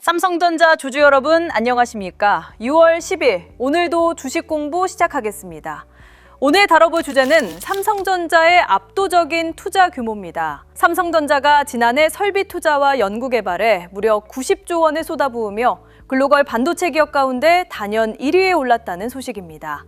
삼성전자 주주 여러분 안녕하십니까? 6월 10일 오늘도 주식 공부 시작하겠습니다. 오늘 다뤄볼 주제는 삼성전자의 압도적인 투자 규모입니다. 삼성전자가 지난해 설비 투자와 연구개발에 무려 90조 원을 쏟아부으며 글로벌 반도체 기업 가운데 단연 1위에 올랐다는 소식입니다.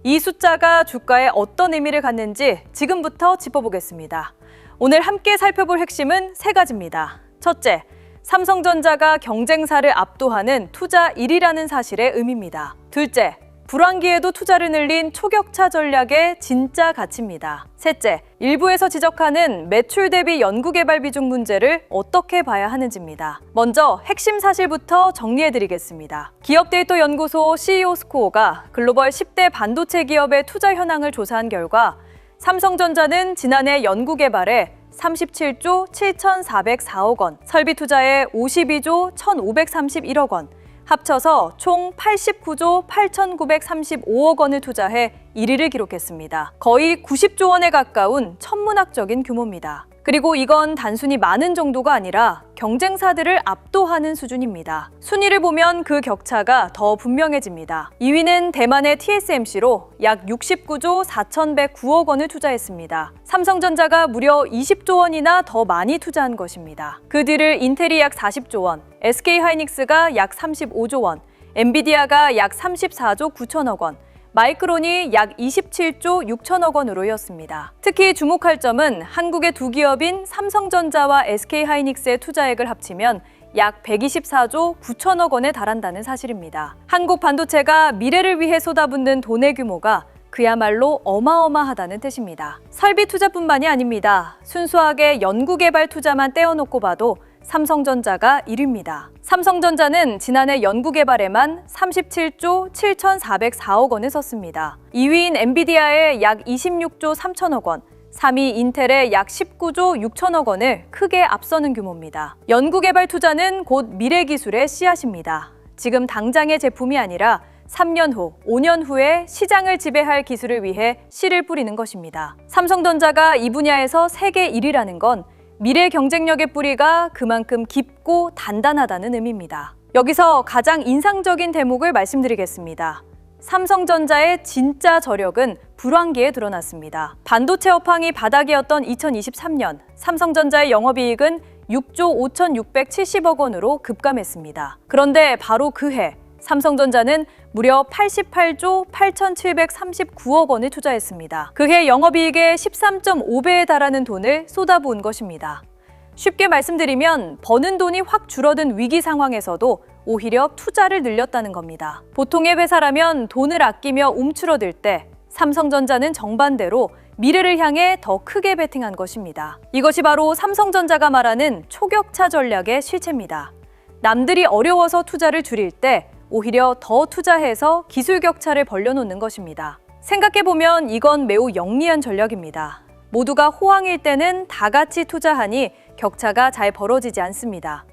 이 숫자가 주가에 어떤 의미를 갖는지 지금부터 짚어보겠습니다. 오늘 함께 살펴볼 핵심은 세 가지입니다. 첫째, 삼성전자가 경쟁사를 압도하는 투자 1위라는 사실의 의미입니다. 둘째, 불황기에도 투자를 늘린 초격차 전략의 진짜 가치입니다. 셋째, 일부에서 지적하는 매출 대비 연구개발 비중 문제를 어떻게 봐야 하는지입니다. 먼저 핵심 사실부터 정리해드리겠습니다. 기업데이터연구소 CEO 스코어가 글로벌 10대 반도체 기업의 투자 현황을 조사한 결과 삼성전자는 지난해 연구개발에 37조 7,404억 원, 설비 투자에 52조 1,531억 원, 합쳐서 총 89조 8,935억 원을 투자해 1위를 기록했습니다. 거의 90조 원에 가까운 천문학적인 규모입니다. 그리고 이건 단순히 많은 정도가 아니라 경쟁사들을 압도하는 수준입니다. 순위를 보면 그 격차가 더 분명해집니다. 2위는 대만의 TSMC로 약 69조 4,109억 원을 투자했습니다. 삼성전자가 무려 20조 원이나 더 많이 투자한 것입니다. 그 뒤를 인텔이 약 40조 원, SK하이닉스가 약 35조 원, 엔비디아가 약 34조 9천억 원, 마이크론이 약 27조 6천억 원으로였습니다. 특히 주목할 점은 한국의 두 기업인 삼성전자와 SK하이닉스의 투자액을 합치면 약 124조 9천억 원에 달한다는 사실입니다. 한국 반도체가 미래를 위해 쏟아붓는 돈의 규모가 그야말로 어마어마하다는 뜻입니다. 설비 투자뿐만이 아닙니다. 순수하게 연구개발 투자만 떼어놓고 봐도 삼성전자가 1위입니다. 삼성전자는 지난해 연구개발에만 37조 7,404억 원을 썼습니다. 2위인 엔비디아의 약 26조 3천억 원, 3위 인텔의 약 19조 6천억 원을 크게 앞서는 규모입니다. 연구개발 투자는 곧 미래기술의 씨앗입니다. 지금 당장의 제품이 아니라 3년 후, 5년 후에 시장을 지배할 기술을 위해 씨를 뿌리는 것입니다. 삼성전자가 이 분야에서 세계 1위라는 건 미래 경쟁력의 뿌리가 그만큼 깊고 단단하다는 의미입니다. 여기서 가장 인상적인 대목을 말씀드리겠습니다. 삼성전자의 진짜 저력은 불황기에 드러났습니다. 반도체 업황이 바닥이었던 2023년, 삼성전자의 영업이익은 6조 5,670억 원으로 급감했습니다. 그런데 바로 그해 삼성전자는 무려 88조 8,739억 원을 투자했습니다. 그해 영업이익의 13.5배에 달하는 돈을 쏟아부은 것입니다. 쉽게 말씀드리면 버는 돈이 확 줄어든 위기 상황에서도 오히려 투자를 늘렸다는 겁니다. 보통의 회사라면 돈을 아끼며 움츠러들 때 삼성전자는 정반대로 미래를 향해 더 크게 베팅한 것입니다. 이것이 바로 삼성전자가 말하는 초격차 전략의 실체입니다. 남들이 어려워서 투자를 줄일 때 오히려 더 투자해서 기술 격차를 벌려놓는 것입니다. 생각해보면 이건 매우 영리한 전략입니다. 모두가 호황일 때는 다 같이 투자하니 격차가 잘 벌어지지 않습니다.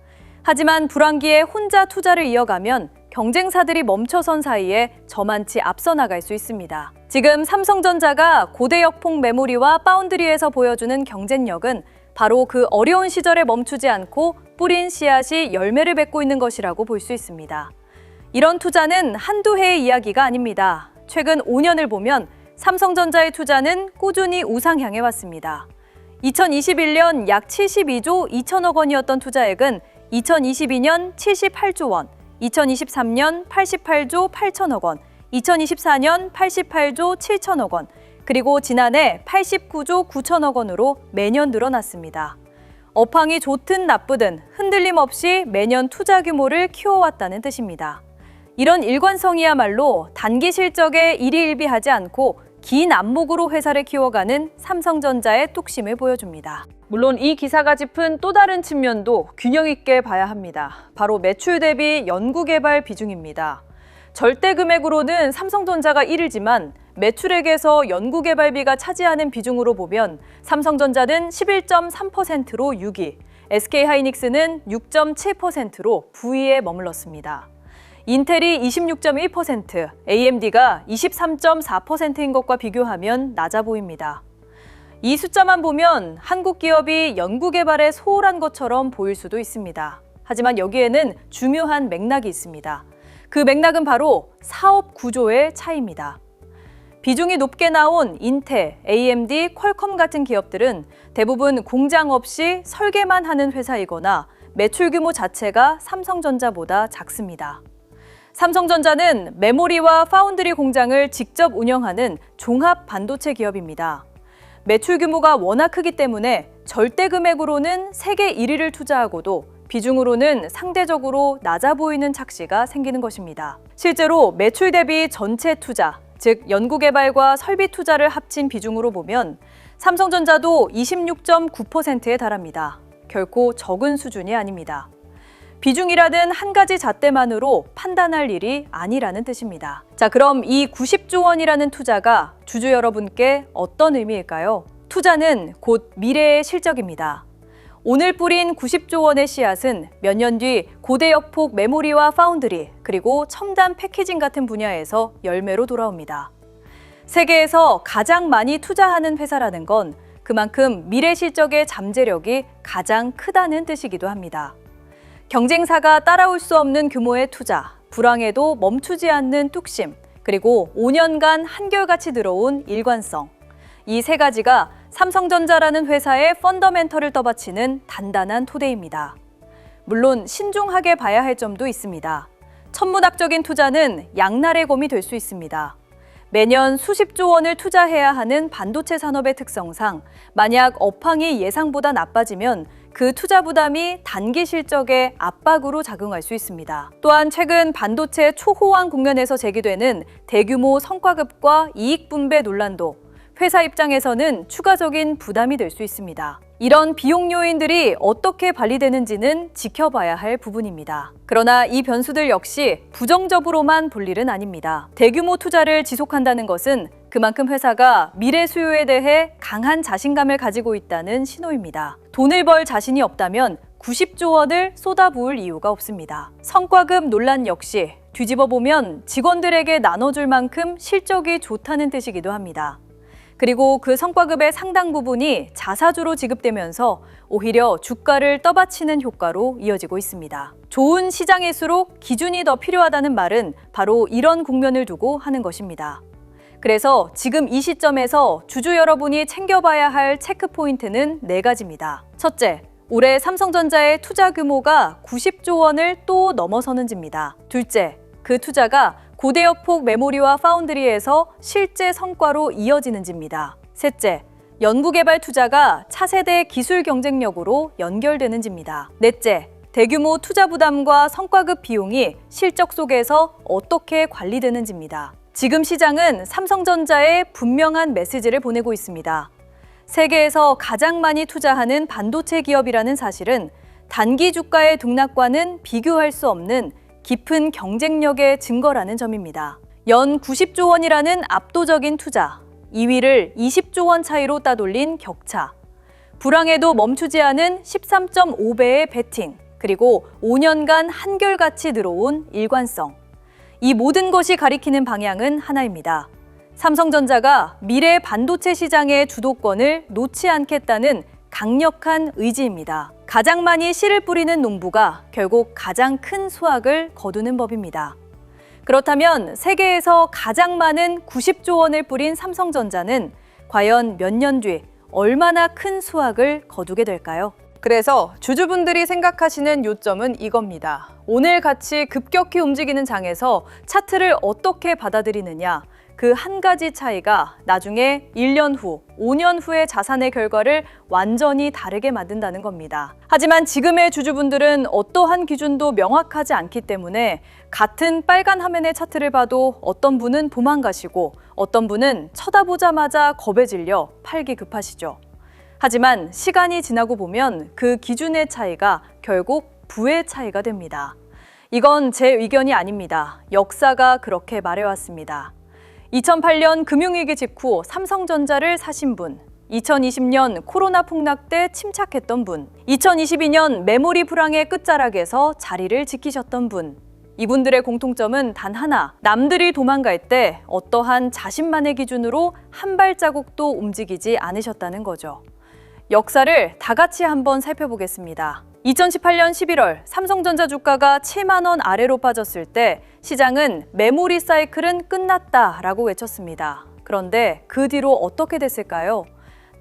하지만 불황기에 혼자 투자를 이어가면 경쟁사들이 멈춰선 사이에 저만치 앞서 나갈 수 있습니다. 지금 삼성전자가 고대 역폭 메모리와 파운드리에서 보여주는 경쟁력은 바로 그 어려운 시절에 멈추지 않고 뿌린 씨앗이 열매를 맺고 있는 것이라고 볼 수 있습니다. 이런 투자는 한두 해의 이야기가 아닙니다. 최근 5년을 보면 삼성전자의 투자는 꾸준히 우상향해 왔습니다. 2021년 약 72조 2천억 원이었던 투자액은 2022년 78조 원, 2023년 88조 8천억 원, 2024년 88조 7천억 원, 그리고 지난해 89조 9천억 원으로 매년 늘어났습니다. 업황이 좋든 나쁘든 흔들림 없이 매년 투자 규모를 키워왔다는 뜻입니다. 이런 일관성이야말로 단기 실적에 일희일비하지 않고 긴 안목으로 회사를 키워가는 삼성전자의 뚝심을 보여줍니다. 물론 이 기사가 짚은 또 다른 측면도 균형 있게 봐야 합니다. 바로 매출 대비 연구개발 비중입니다. 절대 금액으로는 삼성전자가 1위지만 매출액에서 연구개발비가 차지하는 비중으로 보면 삼성전자는 11.3%로 6위, SK하이닉스는 6.7%로 9위에 머물렀습니다. 인텔이 26.1%, AMD가 23.4%인 것과 비교하면 낮아 보입니다. 이 숫자만 보면 한국 기업이 연구개발에 소홀한 것처럼 보일 수도 있습니다. 하지만 여기에는 중요한 맥락이 있습니다. 그 맥락은 바로 사업 구조의 차이입니다. 비중이 높게 나온 인텔, AMD, 퀄컴 같은 기업들은 대부분 공장 없이 설계만 하는 회사이거나 매출 규모 자체가 삼성전자보다 작습니다. 삼성전자는 메모리와 파운드리 공장을 직접 운영하는 종합 반도체 기업입니다. 매출 규모가 워낙 크기 때문에 절대 금액으로는 세계 1위를 투자하고도 비중으로는 상대적으로 낮아 보이는 착시가 생기는 것입니다. 실제로 매출 대비 전체 투자, 즉 연구개발과 설비 투자를 합친 비중으로 보면 삼성전자도 26.9%에 달합니다. 결코 적은 수준이 아닙니다. 비중이라는 한 가지 잣대만으로 판단할 일이 아니라는 뜻입니다. 자, 그럼 이 90조 원이라는 투자가 주주 여러분께 어떤 의미일까요? 투자는 곧 미래의 실적입니다. 오늘 뿌린 90조 원의 씨앗은 몇 년 뒤 고대역폭 메모리와 파운드리, 그리고 첨단 패키징 같은 분야에서 열매로 돌아옵니다. 세계에서 가장 많이 투자하는 회사라는 건 그만큼 미래 실적의 잠재력이 가장 크다는 뜻이기도 합니다. 경쟁사가 따라올 수 없는 규모의 투자, 불황에도 멈추지 않는 뚝심, 그리고 5년간 한결같이 들어온 일관성. 이 세 가지가 삼성전자라는 회사의 펀더멘털을 떠받치는 단단한 토대입니다. 물론 신중하게 봐야 할 점도 있습니다. 천문학적인 투자는 양날의 검이 될 수 있습니다. 매년 수십조 원을 투자해야 하는 반도체 산업의 특성상 만약 업황이 예상보다 나빠지면 그 투자 부담이 단기 실적의 압박으로 작용할 수 있습니다. 또한 최근 반도체 초호황 국면에서 제기되는 대규모 성과급과 이익 분배 논란도 회사 입장에서는 추가적인 부담이 될 수 있습니다. 이런 비용 요인들이 어떻게 관리되는지는 지켜봐야 할 부분입니다. 그러나 이 변수들 역시 부정적으로만 볼 일은 아닙니다. 대규모 투자를 지속한다는 것은 그만큼 회사가 미래 수요에 대해 강한 자신감을 가지고 있다는 신호입니다. 돈을 벌 자신이 없다면 90조 원을 쏟아부을 이유가 없습니다. 성과급 논란 역시 뒤집어 보면 직원들에게 나눠줄 만큼 실적이 좋다는 뜻이기도 합니다. 그리고 그 성과급의 상당 부분이 자사주로 지급되면서 오히려 주가를 떠받치는 효과로 이어지고 있습니다. 좋은 시장일수록 기준이 더 필요하다는 말은 바로 이런 국면을 두고 하는 것입니다. 그래서 지금 이 시점에서 주주 여러분이 챙겨봐야 할 체크 포인트는 4가지입니다. 첫째, 올해 삼성전자의 투자 규모가 90조 원을 또 넘어서는지입니다. 둘째, 그 투자가 고대역폭 메모리와 파운드리에서 실제 성과로 이어지는지입니다. 셋째, 연구개발 투자가 차세대 기술 경쟁력으로 연결되는지입니다. 넷째, 대규모 투자 부담과 성과급 비용이 실적 속에서 어떻게 관리되는지입니다. 지금 시장은 삼성전자에 분명한 메시지를 보내고 있습니다. 세계에서 가장 많이 투자하는 반도체 기업이라는 사실은 단기 주가의 등락과는 비교할 수 없는 깊은 경쟁력의 증거라는 점입니다. 연 90조 원이라는 압도적인 투자, 2위를 20조 원 차이로 따돌린 격차, 불황에도 멈추지 않은 13.5배의 베팅, 그리고 5년간 한결같이 들어온 일관성. 이 모든 것이 가리키는 방향은 하나입니다. 삼성전자가 미래 반도체 시장의 주도권을 놓지 않겠다는 강력한 의지입니다. 가장 많이 씨를 뿌리는 농부가 결국 가장 큰 수확을 거두는 법입니다. 그렇다면 세계에서 가장 많은 90조 원을 뿌린 삼성전자는 과연 몇 년 뒤 얼마나 큰 수확을 거두게 될까요? 그래서 주주분들이 생각하시는 요점은 이겁니다. 오늘 같이 급격히 움직이는 장에서 차트를 어떻게 받아들이느냐, 그 한 가지 차이가 나중에 1년 후, 5년 후의 자산의 결과를 완전히 다르게 만든다는 겁니다. 하지만 지금의 주주분들은 어떠한 기준도 명확하지 않기 때문에 같은 빨간 화면의 차트를 봐도 어떤 분은 도망가시고 어떤 분은 쳐다보자마자 겁에 질려 팔기 급하시죠. 하지만 시간이 지나고 보면 그 기준의 차이가 결국 부의 차이가 됩니다. 이건 제 의견이 아닙니다. 역사가 그렇게 말해왔습니다. 2008년 금융위기 직후 삼성전자를 사신 분, 2020년 코로나 폭락 때 침착했던 분, 2022년 메모리 불황의 끝자락에서 자리를 지키셨던 분, 이분들의 공통점은 단 하나, 남들이 도망갈 때 어떠한 자신만의 기준으로 한 발자국도 움직이지 않으셨다는 거죠. 역사를 다 같이 한번 살펴보겠습니다. 2018년 11월 삼성전자 주가가 7만 원 아래로 빠졌을 때 시장은 메모리 사이클은 끝났다라고 외쳤습니다. 그런데 그 뒤로 어떻게 됐을까요?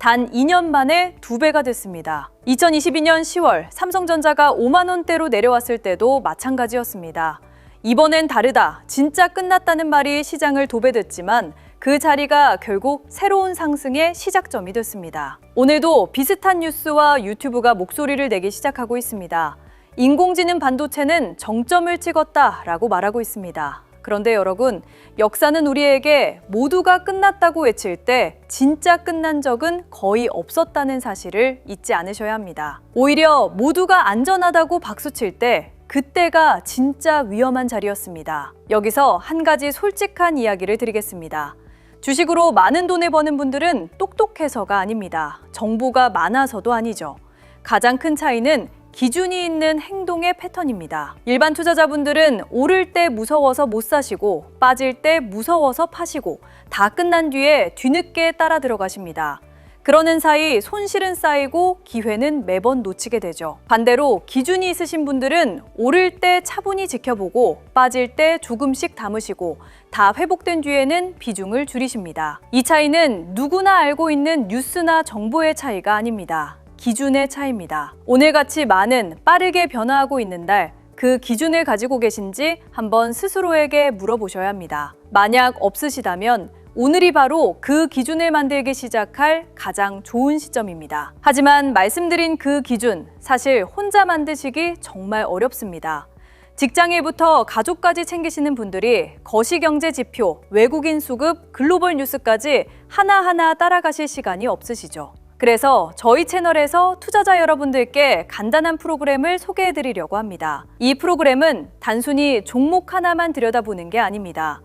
단 2년 만에 2배가 됐습니다. 2022년 10월 삼성전자가 5만 원대로 내려왔을 때도 마찬가지였습니다. 이번엔 다르다, 진짜 끝났다는 말이 시장을 도배됐지만 그 자리가 결국 새로운 상승의 시작점이 됐습니다. 오늘도 비슷한 뉴스와 유튜브가 목소리를 내기 시작하고 있습니다. 인공지능 반도체는 정점을 찍었다라고 말하고 있습니다. 그런데 여러분, 역사는 우리에게 모두가 끝났다고 외칠 때 진짜 끝난 적은 거의 없었다는 사실을 잊지 않으셔야 합니다. 오히려 모두가 안전하다고 박수칠 때 그때가 진짜 위험한 자리였습니다. 여기서 한 가지 솔직한 이야기를 드리겠습니다. 주식으로 많은 돈을 버는 분들은 똑똑해서가 아닙니다. 정보가 많아서도 아니죠. 가장 큰 차이는 기준이 있는 행동의 패턴입니다. 일반 투자자분들은 오를 때 무서워서 못 사시고 빠질 때 무서워서 파시고 다 끝난 뒤에 뒤늦게 따라 들어가십니다. 그러는 사이 손실은 쌓이고 기회는 매번 놓치게 되죠. 반대로 기준이 있으신 분들은 오를 때 차분히 지켜보고 빠질 때 조금씩 담으시고 다 회복된 뒤에는 비중을 줄이십니다. 이 차이는 누구나 알고 있는 뉴스나 정보의 차이가 아닙니다. 기준의 차이입니다. 오늘같이 많은 빠르게 변화하고 있는 날, 그 기준을 가지고 계신지 한번 스스로에게 물어보셔야 합니다. 만약 없으시다면 오늘이 바로 그 기준을 만들기 시작할 가장 좋은 시점입니다. 하지만 말씀드린 그 기준, 사실 혼자 만드시기 정말 어렵습니다. 직장일부터 가족까지 챙기시는 분들이 거시경제 지표, 외국인 수급, 글로벌 뉴스까지 하나하나 따라가실 시간이 없으시죠. 그래서 저희 채널에서 투자자 여러분들께 간단한 프로그램을 소개해드리려고 합니다. 이 프로그램은 단순히 종목 하나만 들여다보는 게 아닙니다.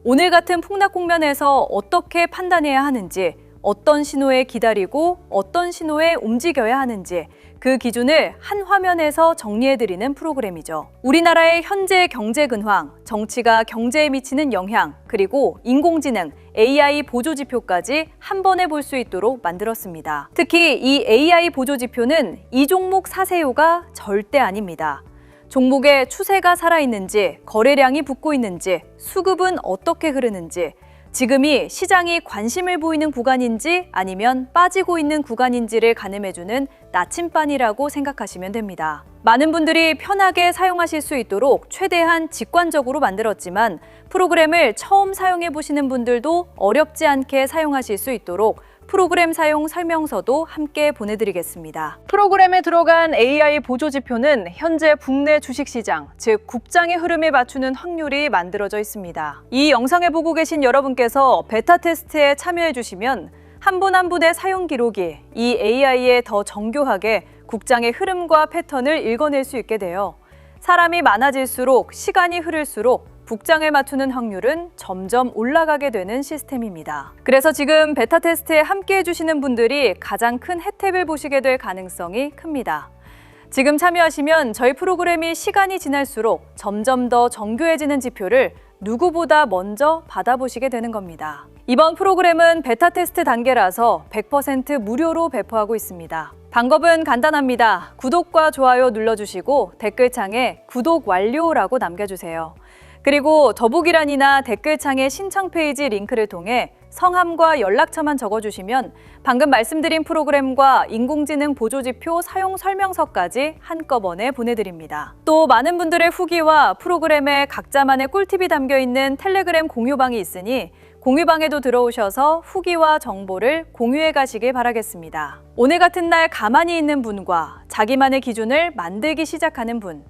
오늘 같은 폭락 국면에서 어떻게 판단해야 하는지, 어떤 신호에 기다리고 어떤 신호에 움직여야 하는지 그 기준을 한 화면에서 정리해드리는 프로그램이죠. 우리나라의 현재 경제 근황, 정치가 경제에 미치는 영향, 그리고 인공지능, AI 보조지표까지 한 번에 볼 수 있도록 만들었습니다. 특히 이 AI 보조지표는 이 종목 사세요가 절대 아닙니다. 종목의 추세가 살아있는지, 거래량이 붙고 있는지, 수급은 어떻게 흐르는지, 지금이 시장이 관심을 보이는 구간인지 아니면 빠지고 있는 구간인지를 가늠해주는 나침반이라고 생각하시면 됩니다. 많은 분들이 편하게 사용하실 수 있도록 최대한 직관적으로 만들었지만 프로그램을 처음 사용해 보시는 분들도 어렵지 않게 사용하실 수 있도록 프로그램 사용 설명서도 함께 보내드리겠습니다. 프로그램에 들어간 AI 보조지표는 현재 국내 주식시장, 즉 국장의 흐름에 맞추는 확률이 만들어져 있습니다. 이 영상을 보고 계신 여러분께서 베타 테스트에 참여해 주시면 한 분 한 분의 사용 기록이 이 AI에 더 정교하게 국장의 흐름과 패턴을 읽어낼 수 있게 돼요. 사람이 많아질수록 시간이 흐를수록 국장을 맞추는 확률은 점점 올라가게 되는 시스템입니다. 그래서 지금 베타 테스트에 함께 해주시는 분들이 가장 큰 혜택을 보시게 될 가능성이 큽니다. 지금 참여하시면 저희 프로그램이 시간이 지날수록 점점 더 정교해지는 지표를 누구보다 먼저 받아보시게 되는 겁니다. 이번 프로그램은 베타 테스트 단계라서 100% 무료로 배포하고 있습니다. 방법은 간단합니다. 구독과 좋아요 눌러주시고 댓글창에 구독 완료라고 남겨주세요. 그리고 더보기란이나 댓글창의 신청 페이지 링크를 통해 성함과 연락처만 적어주시면 방금 말씀드린 프로그램과 인공지능 보조지표 사용 설명서까지 한꺼번에 보내드립니다. 또 많은 분들의 후기와 프로그램에 각자만의 꿀팁이 담겨있는 텔레그램 공유방이 있으니 공유방에도 들어오셔서 후기와 정보를 공유해 가시길 바라겠습니다. 오늘 같은 날 가만히 있는 분과 자기만의 기준을 만들기 시작하는 분,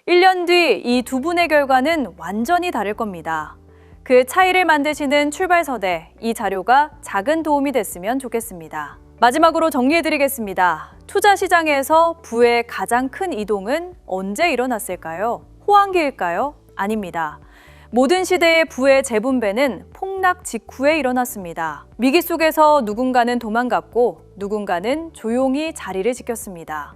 1년 뒤 이 두 분의 결과는 완전히 다를 겁니다. 그 차이를 만드시는 출발선에 이 자료가 작은 도움이 됐으면 좋겠습니다. 마지막으로 정리해드리겠습니다. 투자 시장에서 부의 가장 큰 이동은 언제 일어났을까요? 호황기일까요? 아닙니다. 모든 시대의 부의 재분배는 폭락 직후에 일어났습니다. 위기 속에서 누군가는 도망갔고 누군가는 조용히 자리를 지켰습니다.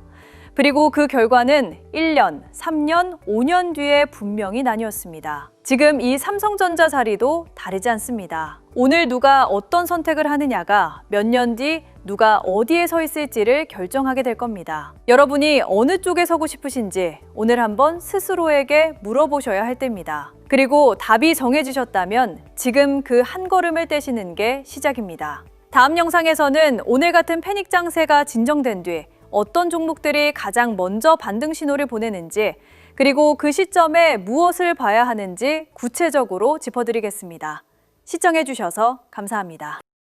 그리고 그 결과는 1년, 3년, 5년 뒤에 분명히 나뉘었습니다. 지금 이 삼성전자 자리도 다르지 않습니다. 오늘 누가 어떤 선택을 하느냐가 몇 년 뒤 누가 어디에 서 있을지를 결정하게 될 겁니다. 여러분이 어느 쪽에 서고 싶으신지 오늘 한번 스스로에게 물어보셔야 할 때입니다. 그리고 답이 정해지셨다면 지금 그 한 걸음을 떼시는 게 시작입니다. 다음 영상에서는 오늘 같은 패닉 장세가 진정된 뒤 어떤 종목들이 가장 먼저 반등 신호를 보내는지, 그리고 그 시점에 무엇을 봐야 하는지 구체적으로 짚어드리겠습니다. 시청해주셔서 감사합니다.